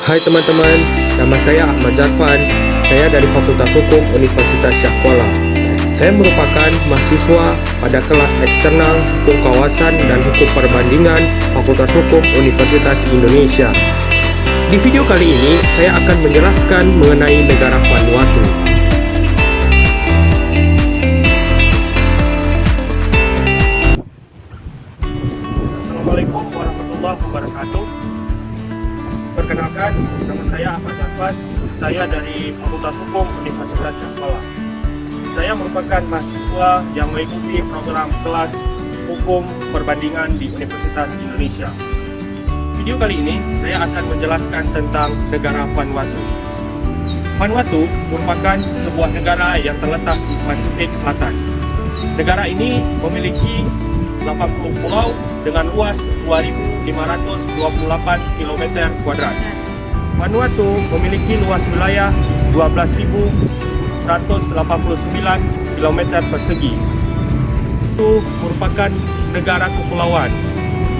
Hai teman-teman, nama saya Ahmad Zarfan. Saya dari Fakultas Hukum Universitas Syah Kuala. Saya merupakan mahasiswa pada kelas eksternal Hukum Kawasan dan Hukum Perbandingan Fakultas Hukum Universitas Indonesia. Di video kali ini, saya akan menjelaskan mengenai negara Vanuatu. Assalamualaikum warahmatullahi wabarakatuh. Perkenalkan, nama saya Ahmad Zarfan. Saya dari Fakultas Hukum Universitas Syah Kuala. Saya merupakan mahasiswa yang mengikuti program kelas Hukum Perbandingan di Universitas Indonesia. Video kali ini saya akan menjelaskan tentang negara Vanuatu. Vanuatu merupakan sebuah negara yang terletak di Pasifik Selatan. Negara ini memiliki 80 pulau dengan luas 2.528 km². Vanuatu memiliki luas wilayah 12.189 km persegi. Itu merupakan negara kepulauan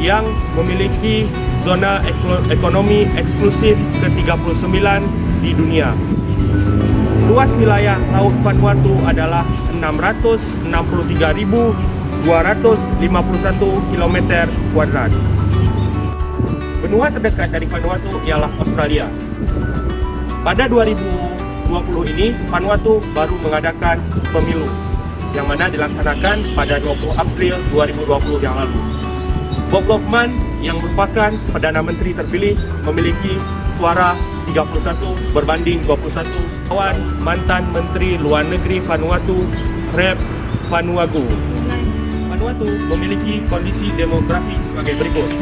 yang memiliki zona ekonomi eksklusif ke-39 di dunia. Luas wilayah laut Vanuatu adalah 663.251 km². Benua terdekat dari Vanuatu ialah Australia. Pada 2020 ini, Vanuatu baru mengadakan pemilu yang mana dilaksanakan pada 20 April 2020 yang lalu. Bob Lockman yang merupakan Perdana Menteri terpilih memiliki suara 31 berbanding 21 lawan mantan Menteri Luar Negeri Vanuatu, Rep Vanuatu. Vanuatu memiliki kondisi demografi sebagai berikut.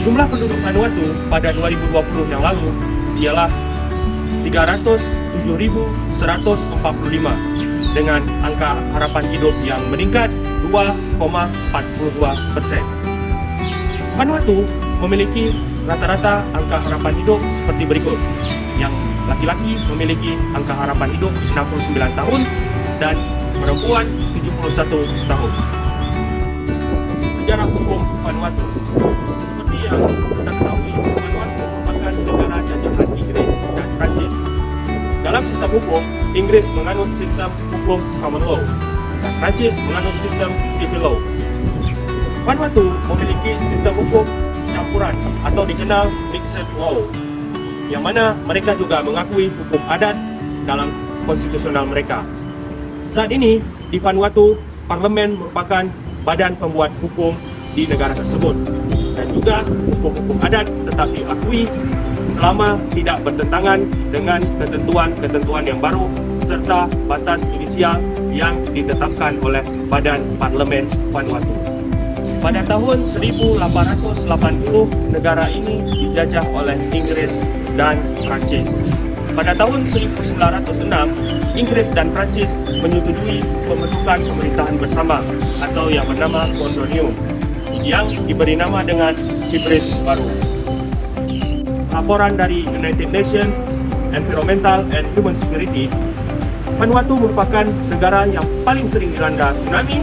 Jumlah penduduk Vanuatu pada 2020 yang lalu ialah 307.145 dengan angka harapan hidup yang meningkat 2,42%. Vanuatu memiliki rata-rata angka harapan hidup seperti berikut. Yang laki-laki memiliki angka harapan hidup 69 tahun dan perempuan 71 tahun. Sejarah hukum Vanuatu. Seperti yang kita ketahui, Vanuatu merupakan negara jajahan Inggris dan Prancis. Dalam sistem hukum, Inggris menganut sistem hukum common law dan Prancis menganut sistem civil law. Vanuatu memiliki sistem hukum campuran atau dikenal mixed law, yang mana mereka juga mengakui hukum adat dalam konstitusional mereka. Saat ini, di Vanuatu, parlemen merupakan badan pembuat hukum di negara tersebut. Dan juga hukum-hukum adat tetap diakui selama tidak bertentangan dengan ketentuan-ketentuan yang baru serta batas inisial yang ditetapkan oleh Badan Parlemen Vanuatu. Pada tahun 1880, negara ini dijajah oleh Inggris dan Prancis. Pada tahun 1906, Inggris dan Prancis menyetujui pembentukan pemerintahan bersama atau yang bernama Kondonium yang diberi nama dengan hibrid baru. Laporan dari United Nations Environmental and Human Security, Vanuatu merupakan negara yang paling sering dilanda tsunami,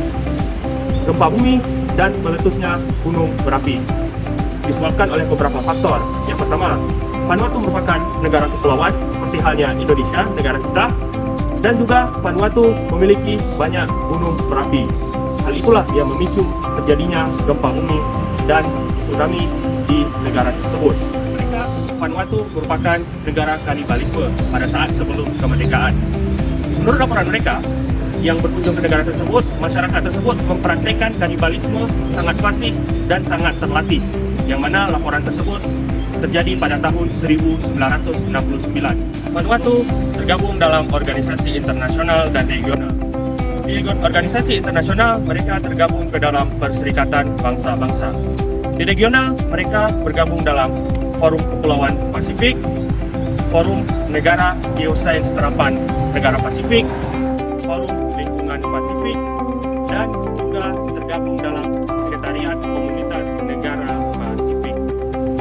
gempa bumi, dan meletusnya gunung berapi. Disebabkan oleh beberapa faktor. Yang pertama, Vanuatu merupakan negara kepulauan seperti halnya Indonesia, negara kita, dan juga Vanuatu memiliki banyak gunung berapi. Hal itulah yang memicu terjadinya gempa bumi dan tsunami di negara tersebut. Vanuatu merupakan negara kanibalisme pada saat sebelum kemerdekaan. Menurut laporan mereka yang berkunjung ke negara tersebut, masyarakat tersebut mempraktikkan kanibalisme sangat fasih dan sangat terlatih, yang mana laporan tersebut terjadi pada tahun 1969. Vanuatu tergabung dalam organisasi internasional dan regional. Di organisasi internasional, mereka tergabung ke dalam Perserikatan Bangsa-Bangsa. Di regional, mereka bergabung dalam Forum Kepulauan Pasifik, Forum Negara Geosains Terapan Negara Pasifik, Forum Lingkungan Pasifik, dan juga tergabung dalam Sekretariat Komunitas Negara Pasifik.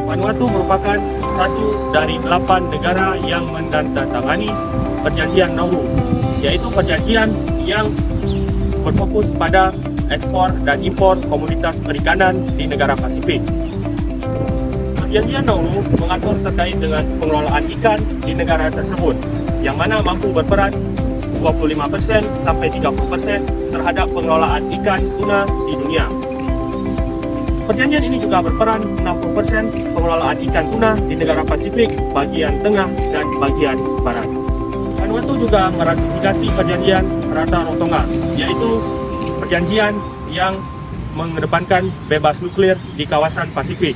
Vanuatu merupakan satu dari 8 negara yang menandatangani Perjanjian Nauru, yaitu perjanjian yang berfokus pada ekspor dan impor komoditas perikanan di negara Pasifik. Perjanjian Nauru mengatur terkait dengan pengelolaan ikan di negara tersebut, yang mana mampu berperan 25% sampai 30% terhadap pengelolaan ikan tuna di dunia. Perjanjian ini juga berperan 60% pengelolaan ikan tuna di negara Pasifik bagian tengah dan bagian barat. Vanuatu juga meratifikasi perjanjian Rarotonga, yaitu perjanjian yang mengedepankan bebas nuklir di kawasan Pasifik.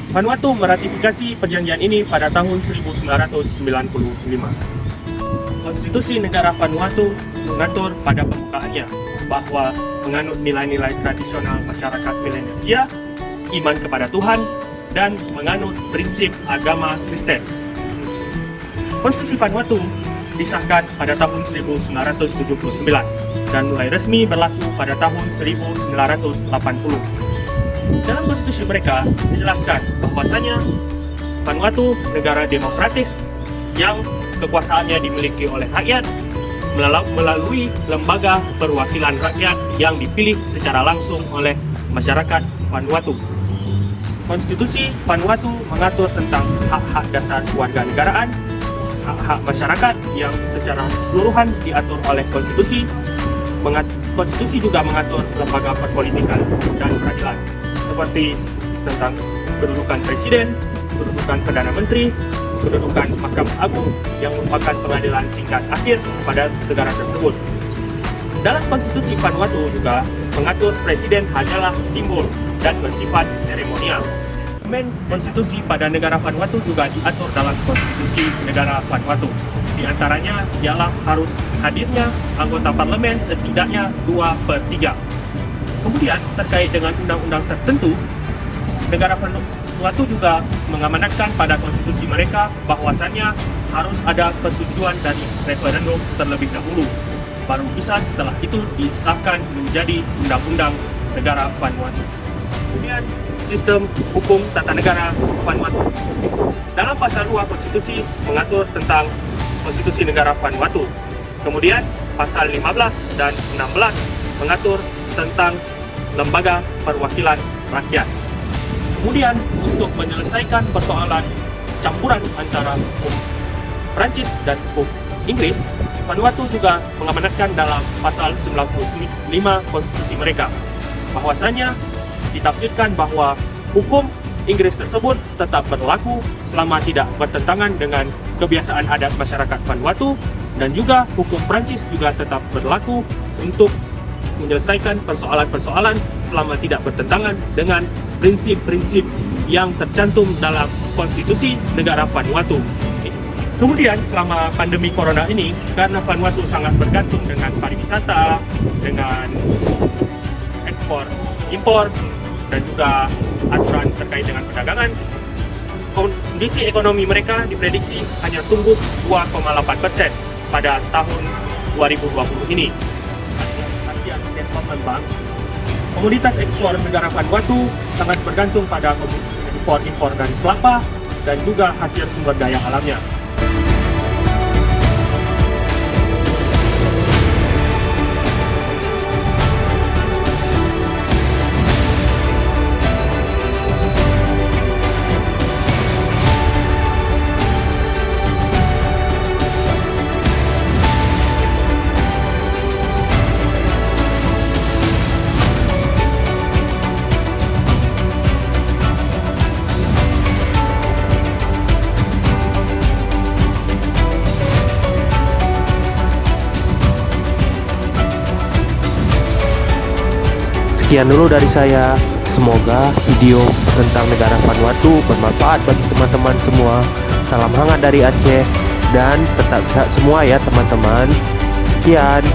Vanuatu meratifikasi perjanjian ini pada tahun 1995. Konstitusi negara Vanuatu mengatur pada pembukaannya bahwa menganut nilai-nilai tradisional masyarakat Melanesia, iman kepada Tuhan, dan menganut prinsip agama Kristen. Konstitusi Vanuatu disahkan pada tahun 1979 dan mulai resmi berlaku pada tahun 1980. Dalam konstitusi mereka dijelaskan bahwasanya Vanuatu negara demokratis yang kekuasaannya dimiliki oleh rakyat melalui lembaga perwakilan rakyat yang dipilih secara langsung oleh masyarakat Vanuatu. Konstitusi Vanuatu mengatur tentang hak-hak dasar kewarganegaraan, hak-hak masyarakat yang secara keseluruhan diatur oleh konstitusi. Konstitusi juga mengatur lembaga perpolitikan dan peradilan, seperti tentang kedudukan presiden, kedudukan perdana menteri, kedudukan Mahkamah Agung yang merupakan pengadilan tingkat akhir pada negara tersebut. Dalam konstitusi Vanuatu juga mengatur presiden hanyalah simbol dan bersifat seremonial. Elemen konstitusi pada negara Vanuatu juga diatur dalam konstitusi negara Vanuatu. Di antaranya ialah harus hadirnya anggota parlemen setidaknya 2/3. Kemudian terkait dengan undang-undang tertentu, negara Vanuatu juga mengamanatkan pada konstitusi mereka bahwasannya harus ada persetujuan dari referendum terlebih dahulu. Baru bisa setelah itu disahkan menjadi undang-undang negara Vanuatu. Kemudian sistem hukum tata negara Vanuatu. Dalam pasal 2 konstitusi mengatur tentang konstitusi negara Vanuatu. Kemudian pasal 15 dan 16 mengatur tentang lembaga perwakilan rakyat. Kemudian untuk menyelesaikan persoalan campuran antara hukum Prancis dan hukum Inggris, Vanuatu juga mengamanatkan dalam pasal 95 konstitusi mereka bahwasanya ditafsirkan bahwa hukum Inggris tersebut tetap berlaku selama tidak bertentangan dengan kebiasaan adat masyarakat Vanuatu, dan juga hukum Prancis juga tetap berlaku untuk menyelesaikan persoalan-persoalan selama tidak bertentangan dengan prinsip-prinsip yang tercantum dalam konstitusi negara Vanuatu. Kemudian selama pandemi corona ini, karena Vanuatu sangat bergantung dengan pariwisata, dengan ekspor, impor, dan juga aturan terkait dengan perdagangan, kondisi ekonomi mereka diprediksi hanya tumbuh 2,8% pada tahun 2020 ini. Asia Development Bank, komoditas ekspor negara Vanuatu sangat bergantung pada ekspor impor dari kelapa dan juga hasil sumber daya alamnya. Sekian dulu dari saya. Semoga video tentang negara Vanuatu bermanfaat bagi teman-teman semua. Salam hangat dari Aceh dan tetap sehat semua ya teman-teman. Sekian.